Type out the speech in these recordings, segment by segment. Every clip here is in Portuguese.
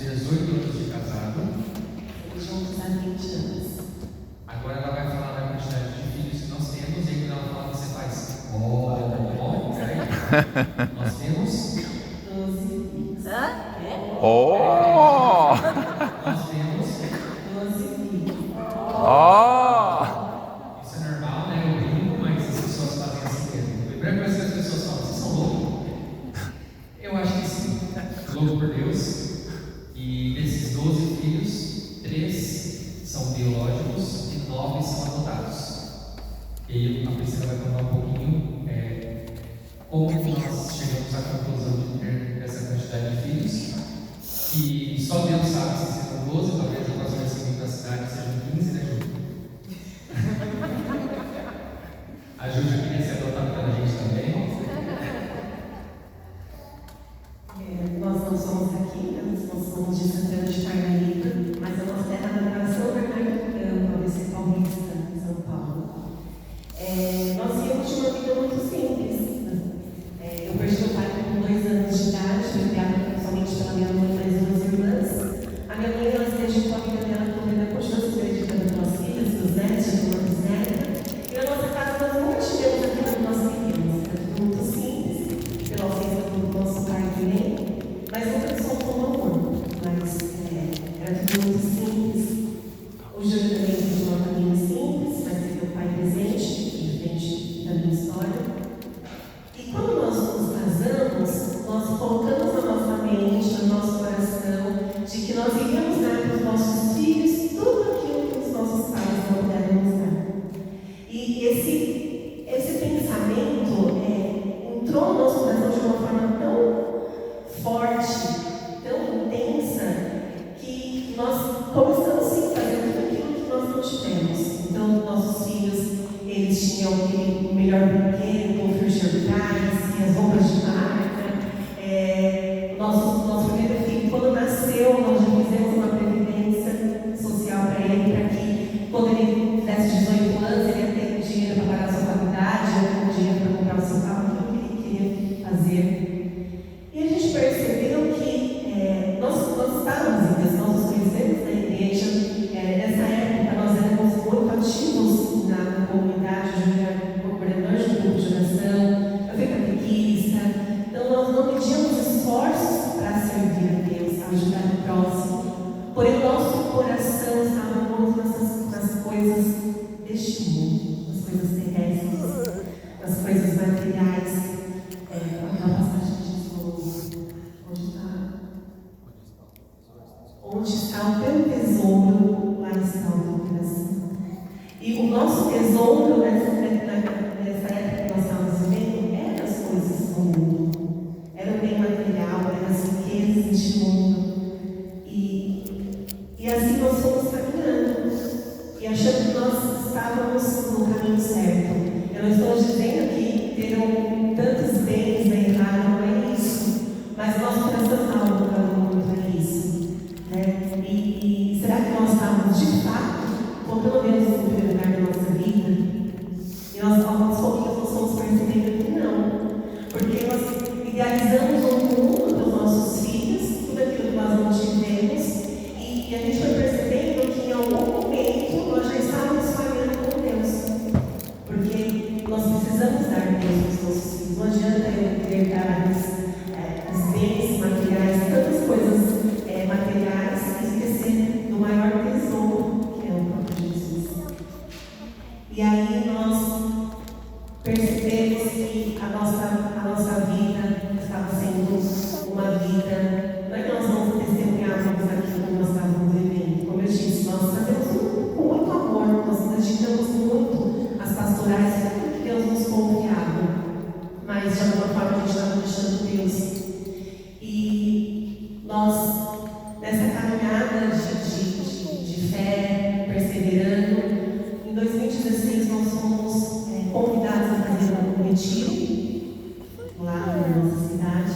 18 anos de casado. Estamos juntos há 20 anos. Agora ela vai falar da quantidade de filhos que nós temos, e quando ela fala, você faz. Oh, peraí. Nós temos 12 filhos. Hã? Oh! Nós temos 12 filhos. Oh! Isso é normal, né? Eu brinco, mas as pessoas fazem assim mesmo. A primeira coisa que as pessoas falam, vocês são loucos? Eu acho que sim. Louco por Deus. E desses 12 filhos, 3 são biológicos e 9 são adotados. E a Priscila vai contar um pouquinho como nós chegamos à conclusão de ter essa quantidade de filhos. E só Deus sabe se serão 12, talvez a próxima segunda da cidade sejam 15, né, Júlia? A Júlia queria ser adotada pela gente também. Nós não somos daqui, nós somos de Santana de Parnaíba, mas a nossa terra natal é São Bernardo do Campo, a ser paulista, em São Paulo. Nós viemos de uma vida muito simples. Eu perdi meu pai com 2 anos de idade, fui criada somente pela minha mãe e mais 2 irmãs. A minha mãe, ela se dedicou a vida dela toda, continua se dedicando pelas filhas, pelos netos, pelas bisnetas. E na nossa casa nós nunca tivemos aquilo que nós queríamos. Era tudo muito simples, pela ausência do nosso pai também, mas nunca faltou um amor. Mas era tudo muito simples. O Júlio também teve uma família simples, mas teve o pai presente, diferente da minha história. E quando nós nos casamos, nós colocamos na nossa mente, no nosso coração, de que nós iríamos dar para os nossos filhos tudo aquilo que os nossos pais não puderam nos dar. E esse pensamento entrou no nosso coração de uma forma tão forte, tão intensa, que nós começamos sim a fazer tudo aquilo que nós não tivemos. Então, nossos filhos, eles tinham o melhor brinquedo, o refrigerante, as roupas de marca. Nosso primeiro filho, quando nasceu, nós já fizemos uma previdência social para ele, para que quando ele tivesse 18 anos, ele ia ter dinheiro para pagar a sua faculdade, ia ter dinheiro para comprar o seu carro, tudo que ele queria fazer. E a gente percebeu que nós estávamos em Deus, nós nos conhecemos na igreja. Nessa época, nós éramos muito ativos na comunidade, eu era coordenador de grupo de oração, eu fui catequista. Então, nós não medíamos esforços para servir a Deus, ajudar o próximo. Porém, o nosso coração estava muito nas coisas deste mundo, nas coisas terrestres, nas coisas materiais. Aquela passagem que diz: onde está o teu tesouro, lá está o teu coração. E o nosso tesouro nessa época que nós estávamos vivendo eram as coisas do mundo, era o bem material, eram as riquezas deste mundo. E assim nós fomos caminhando e achando que nós estávamos no caminho certo. Eu não estou dizendo que terão tantos bens errados, não é isso, mas nosso coração estava lutando muito para isso. E será que nós estávamos de fato, ou pelo menos no primeiro lugar da nossa vida? E nós aos pouquinhos nós fomos percebendo que não, porque nós idealizamos um mundo para os nossos filhos, tudo aquilo que nós não tivemos, e a gente foi percebendo que em algum momento nós já estávamos falhando com Deus, porque nós precisamos dar Deus para os nossos filhos. Não adianta eu querer dar os bens materiais, tantas coisas materiais, e esquecer do maior tesouro, que é o próprio Jesus. E aí nós percebemos que a nossa vida estava sendo uma vida, não é que nós vamos testemunhar aquilo que nós estávamos vivendo. Como eu disse, nós fazemos com muito amor, nós nos dedicamos muito às pastorais, tudo que Deus nos confiava, mas de alguma forma a gente estava deixando Deus. E nós, nessa caminhada de fé, perseverando, em 2016 nós fomos convidados a fazer um retiro lá na nossa cidade.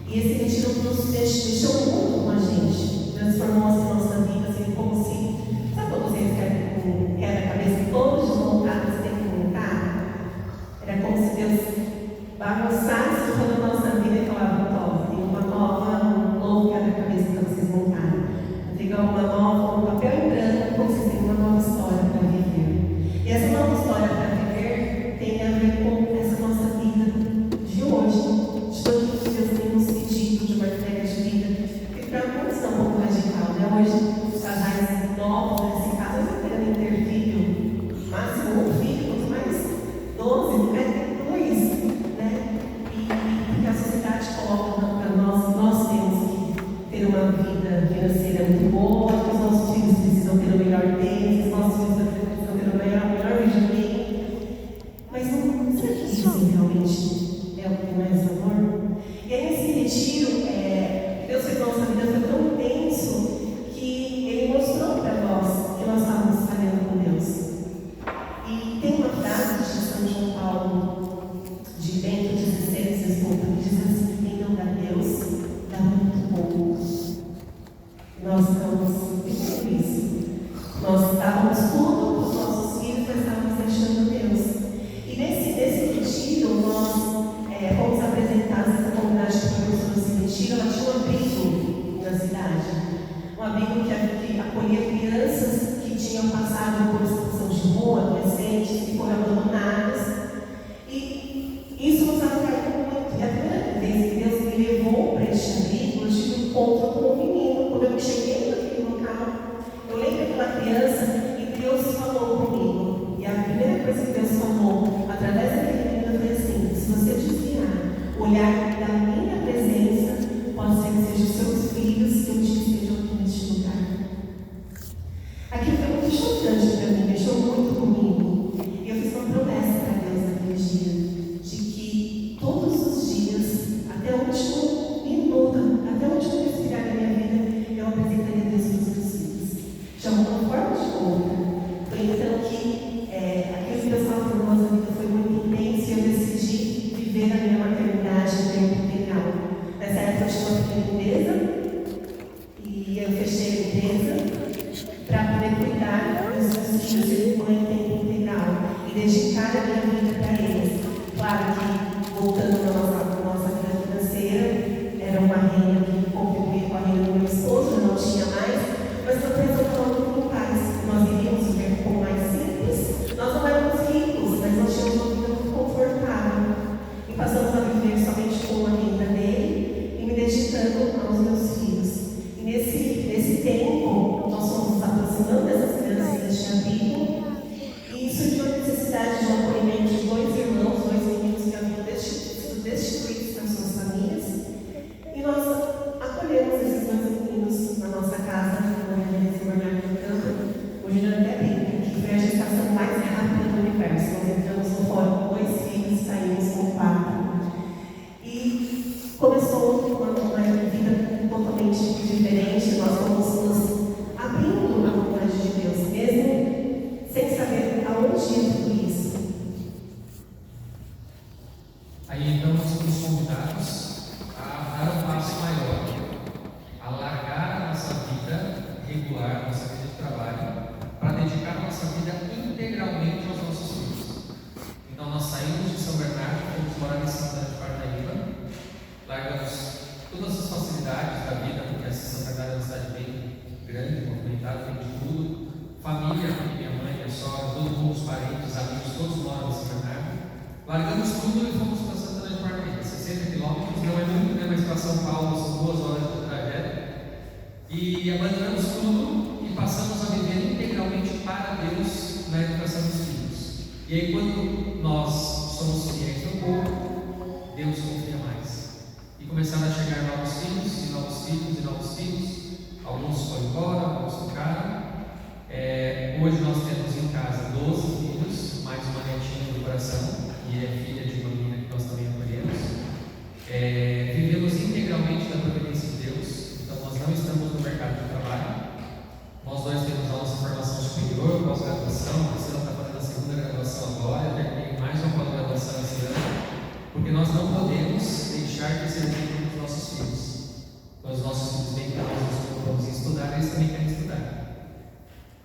E esse retiro nos deixou muito com a gente, transformou assim, nossa vida, assim, como se, sabe quando vocês querem a cabeça toda desmontada, você tem que montar? Era como se Deus bagunçasse toda a nossa vida e falava: tem uma nova, um novo né? Hoje, os casais novos, nesse caso, estão querendo ter filho, máximo um filho, quanto mais 12, não quer ter dois, né? E porque a sociedade coloca para nós temos que ter uma vida financeira muito boa, que os nossos filhos precisam ter o melhor tênis, os nossos filhos precisam ter o melhor videogame. Mas não, será que isso realmente é o que tem mais valor? E aí, nesse retiro, Deus fez nossa vida foi tão intenso que Ele mostrou para nós que nós estávamos falhando com Deus. E tem uma frase de São João Paulo, de Bento XVI, que diz assim: quem não dá Deus, dá muito pouco. Nós estamos vivendo isso. Nós estávamos tudo para os nossos filhos, mas estávamos deixando Deus. E nesse retiro, nós fomos apresentados essa comunidade que começou nesse retiro. Ela tinha um abrigo na cidade. Um abrigo que acolhia crianças que tinham passado por situação de rua, adolescentes, que foram abandonadas. E isso nos atraiu muito. E a primeira vez que Deus me levou para este abrigo, eu tive um encontro com um menino. Quando eu cheguei naquele local, eu lembro daquela criança e Deus falou comigo. E a primeira coisa que Deus falou, através daquele menino, foi assim: se você desviar o olhar da minha presença, pode ser que sejam os seus filhos que eu te estejam aqui neste lugar. Aquilo foi muito chocante para mim, mexeu muito comigo. E eu fiz uma promessa para Deus naquele dia, de que todos os dias, até o último minuto, até o último respirar da minha vida, eu apresentaria Deus para os meus filhos, de alguma forma ou de outra. Foi então que aquilo que Deus estava fazendo na nossa vida foi muito intenso, e eu decidi viver a minha maternidade em tempo integral. Nessa época eu tinha uma pequena empresa, e eu fechei a empresa para poder cuidar dos meus filhos de mãe em tempo integral e dedicar a minha vida para eles. Claro que, voltando na nossa vida financeira, era uma renda que contribuía com a renda do meu esposo, eu não tinha mais, mas eu pensei falando com pais. Nós iríamos viver um pouco mais simples, nós não éramos ricos, mas nós tínhamos uma vida muito confortável. E passamos a viver somente com a renda dele e me dedicando aos meus filhos. E nesse tempo, nós fomos nos aproximando dessas crianças deste abrigo, e surgiu a necessidade de um acolhimento de dois irmãos, dois meninos que haviam sido destituídos das suas famílias, e nós acolhemos esses dois meninos na nossa casa, na Residência Bernardo do Campo. Hoje não até brinca, que foi a gestação mais rápida do universo. Nós entramos no fórum com 2 filhos e saímos com 4. E começou uma vida totalmente diferente. Nós fomos nos abrindo na vontade de Deus, mesmo sem saber aonde ia tudo isso. Aí então nós somos convidados a dar um passo maior, a largar a nossa vida regular, a nossa vida de trabalho, para dedicar a nossa vida integralmente aos nossos filhos. Então nós saímos de São Bernardo, fomos morar em Santana de Parnaíba, largamos todas as facilidades da vida, porque São Bernardo é uma cidade bem grande, movimentada, tem de tudo. Família, minha mãe, minha sogra, todo mundo, os parentes, amigos, todos moram em São Bernardo. Largamos tudo e fomos para Santana de Parnaíba, 60 quilômetros, não é muito, né? Mas para São Paulo são 2 horas de trajeto. E abandonamos tudo e passamos a viver integralmente para Deus na educação dos filhos. E aí, quando nós somos fiéis no pouco, Deus confia mais. E começaram a chegar novos filhos, e novos filhos, e novos filhos. Alguns foram embora, alguns ficaram. Hoje nós temos em casa 12 filhos, mais uma netinha do coração, que é filha de uma menina que nós também acolhemos. Vivemos integralmente da providência de Deus, então nós não estamos no mercado de trabalho. Nós dois temos a nossa formação superior, pós-graduação, a Priscila está fazendo a segunda graduação agora, eu terminei mais uma pós-graduação esse ano, porque nós não podemos deixar de ser exemplo dos nossos filhos. Então, os nossos filhos, bem que nós nos colocamos em estudar, eles também querem estudar.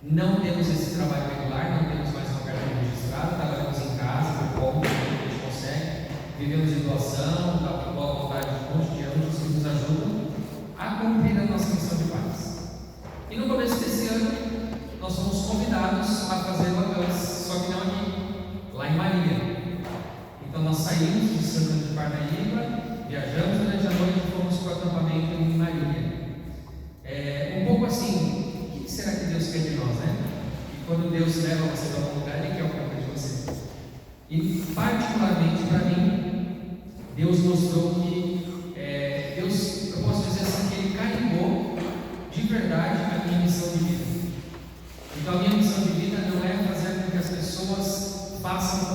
Não temos esse trabalho regular, não temos mais uma carteira registrada, trabalhamos em casa, por conta, a gente consegue, vivemos de doação, da boa vontade de um monte de anos, que nos ajudam a cumprir a nossa missão de paz. E no começo desse ano, nós fomos convidados a fazer vacanças, só que não aqui, lá em Maria. Então nós saímos de Santana de Parnaíba, viajamos durante a noite e fomos para o acampamento em Maria. Um pouco assim,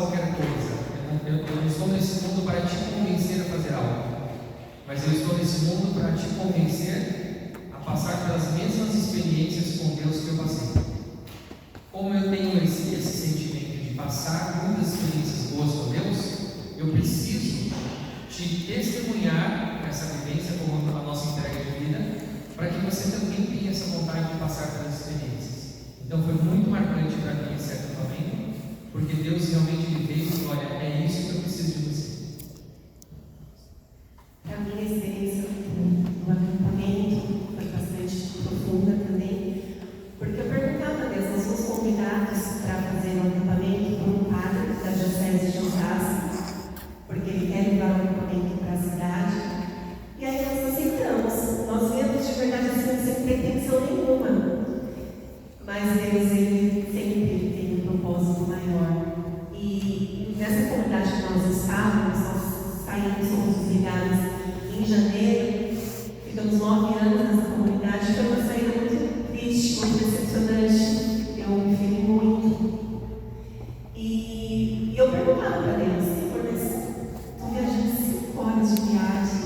qualquer coisa. Eu não estou nesse mundo para te convencer a fazer algo, mas eu estou nesse mundo para te convencer a passar pelas mesmas experiências com Deus que eu passei. Como eu tenho esse sentimento de passar muitas experiências boas com Deus, eu preciso te testemunhar essa vivência como a nossa entrega de vida, para que você também tenha essa vontade de passar pelas experiências. Então foi muito marcante para mim esse acampamento, porque Deus realmente me veio e falou: olha, é isso que eu preciso de você. A minha experiência no acampamento foi bastante profunda também, porque eu perguntava a Deus: nós fomos convidados para fazer um acampamento por um padre da Diocese de Osasco, porque ele quer levar o acampamento para a cidade, e aí nós aceitamos. Nós viemos de verdade assim, sem pretensão nenhuma, mas Deus, ele sempre tem um propósito maior. E nessa comunidade que nós estávamos, nós saímos, fomos desligados em janeiro, ficamos 9 anos nessa comunidade. Foi uma saída muito triste, muito decepcionante. Eu me feri muito. E eu perguntava para Deus: Senhor, mas estou viajando 5 horas de viagem,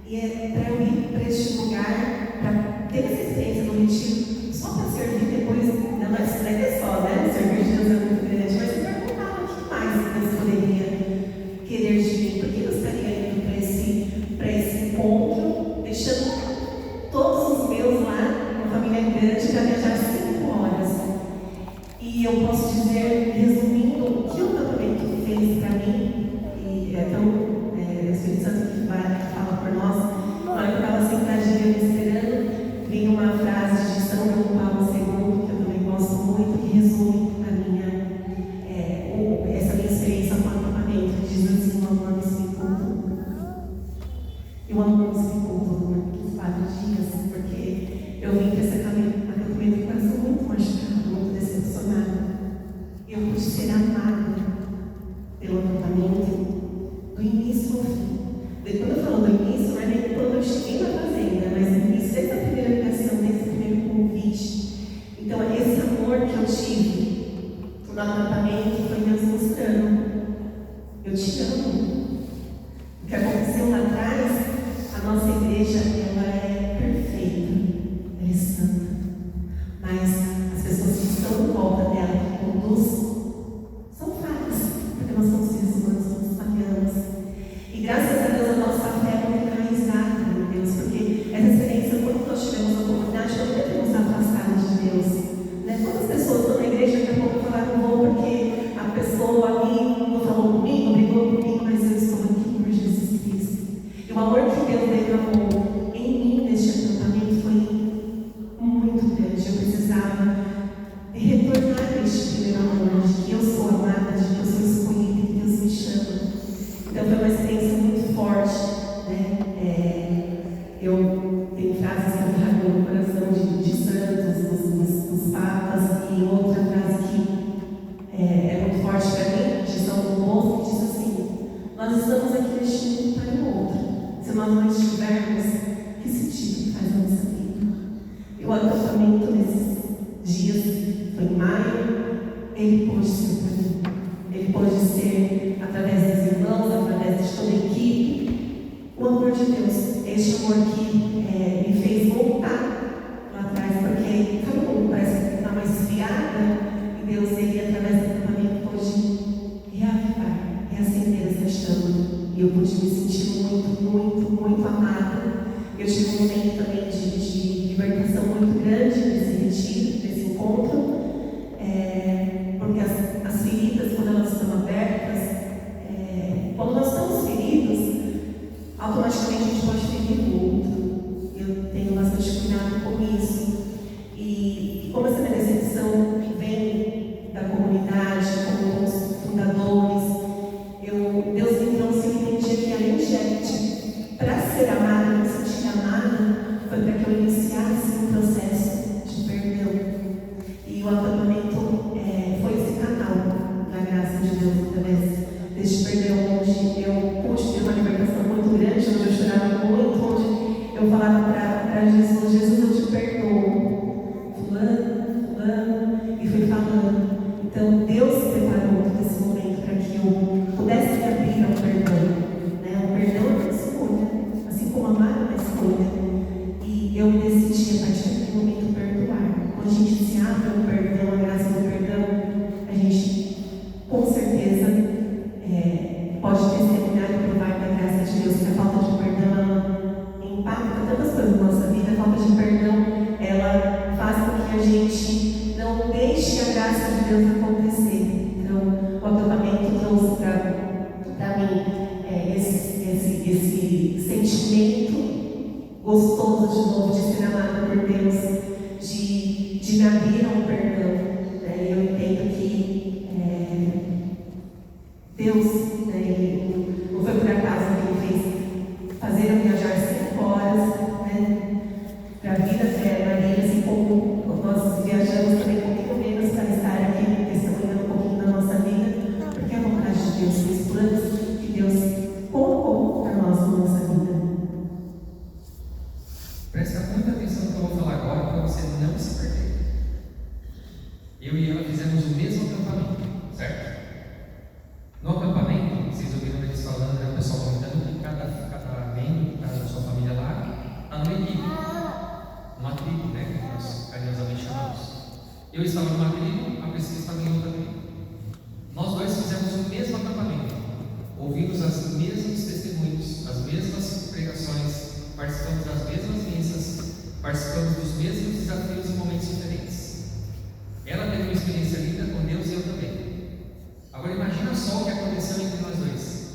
e é para eu ir para este lugar, para ter essa experiência do retiro, só para servir depois. Não é só, né? Servir de Deus é muito grande, mas eu perguntava o que mais Deus poderia querer de mim. Por que eu estaria indo para esse encontro, deixando todos os meus lá, uma família grande, para viajar 5 horas? E eu posso dizer, resumindo, o que o acampamento fez para mim, e é tão o Espírito Santo que fala por nós. Na hora que eu estava sentadinha me esperando, vinha uma frase de São João Paulo II, que eu também gosto muito, que resume essa minha experiência com o acampamento. Diz assim: o amor nos ficou. E o amor nos ficou por 4 dias, porque eu vim para esse acampamento com o coração muito machucado, muito decepcionado. E eu pude ser amada pelo acampamento do início ao fim. Quando eu falo do início, não é nem quando eu cheguei na fazenda, mas no início, desde a primeira ligação, desde o primeiro convite. Então, esse amor que eu tive no acampamento foi Deus mostrando: eu te amo. O que aconteceu lá atrás, a nossa igreja, ela é perfeita, ela é santa, mas as pessoas que estão em volta dela, que conduzem, são falhas, porque nós somos seres humanos, somos falhamos. E graças a Deus a nossa fé é muito enraizada, meu Deus, porque essa experiência, quando nós tivemos a comunidade, nós não temos afastado de Deus. Né? Quantas pessoas estão na igreja, daqui a pouco falaram: não vou porque a pessoa ali não falou comigo, brigou comigo, mas eu estou aqui por Jesus Cristo. E o amor que Deus derramou em mim neste acampamento foi muito grande. Eu precisava retornar a este primeiro amor, de que eu sou amada, de que eu sou escolhida, que Deus me chama. Então foi uma experiência muito forte, né? Eu tenho frases que eu trago no coração de santos, dos papas, e outra frase que é muito forte para mim, de São João Bosco, que diz assim: nós estamos aqui neste mundo para o outro. Se nós não estivermos, que sentido faz a nossa vida? E o acampamento nesses dias, foi em maio, ele pôde ser para mim. Ele pode ser através dos irmãos, através de toda a equipe, o amor de Deus. Este amor que me fez voltar lá atrás, porque todo mundo parece que está mais esfriada, e Deus, ele através do acampamento, pôde reavivar, reacender essa chama. E eu pude me sentir muito, muito, muito amada. Eu tive um momento também de libertação muito grande nesse retiro, nesse encontro. Porque as feridas, quando elas estão abertas, quando nós estamos feridos, automaticamente a gente pode ferir o outro. Eu tenho bastante cuidado com isso. E como essa minha decepção que vem da comunidade, como os fundadores, Deus me trouxe a entender que além de para ser amada, me sentir amada, foi para que eu iniciasse um processo de perdão. E o acampamento foi esse canal da graça de Deus, através deste perdão, onde eu pude ter uma libertação muito grande, onde eu chorava muito, onde eu falava para Jesus: Jesus, eu te perdoo, fulano, e fui falando. Então Deus preparou todo esse momento eu decidi, a partir daquele momento, perdoar. Quando a gente se abre ao perdão, a graça do perdão, a gente, com certeza, pode testemunhar e provar da graça de Deus, que a falta de perdão, ela impacta tantas coisas na nossa vida. A falta de perdão, ela faz com que a gente não deixe a graça de Deus acontecer. Então, o acampamento trouxe para mim esse sentimento gostoso de novo de ser amado por Deus, de me abrir ao perdão. Eu entendo que Deus, não foi por acaso que Ele fez fazer eu viajar 5 horas para a vida Maria, assim como nós viajamos também um pouquinho menos para estar aqui, testemunhando um pouquinho da nossa vida, porque é a vontade de Deus, os planos que Deus colocou para nós na nossa vida. Presta muita atenção no que eu vou falar agora para você não se perder. Eu e ela fizemos o mesmo acampamento, certo? No acampamento, vocês ouviram eles falando, o pessoal comentando que cada membro da sua família lá está numa equipe, uma tribo, que nós carinhosamente chamamos. Eu estava numa tribo, a Priscila estava em outra tribo. Nós dois fizemos o mesmo acampamento, ouvimos os mesmos testemunhos, as mesmas pregações, participamos das mesmas missas, participamos dos mesmos desafios em momentos diferentes. Ela teve uma experiência linda com Deus e eu também. Agora imagina só o que aconteceu entre nós dois.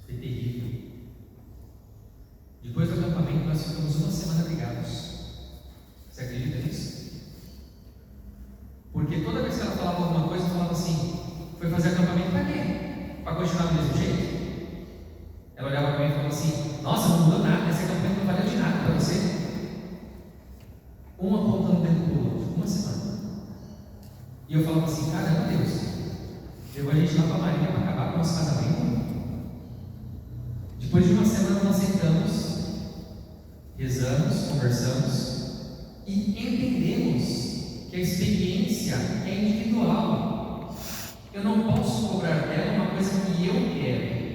Foi terrível. Depois do acampamento nós ficamos uma semana brigados. Você acredita nisso? Porque toda vez que ela falava alguma coisa, eu falava assim: foi fazer acampamento para quê? Para continuar do mesmo jeito? Ela olhava para mim e falava assim: nossa, não mudou nada, esse acampamento não valeu de nada para você. Um apontando o dedo para o outro, uma semana. E eu falava assim: caramba, Deus, levou a gente lá para a Marinha para acabar com o nosso casamento. Depois de uma semana nós sentamos, rezamos, conversamos e entendemos que a experiência é individual. Eu não posso cobrar dela uma coisa que eu quero.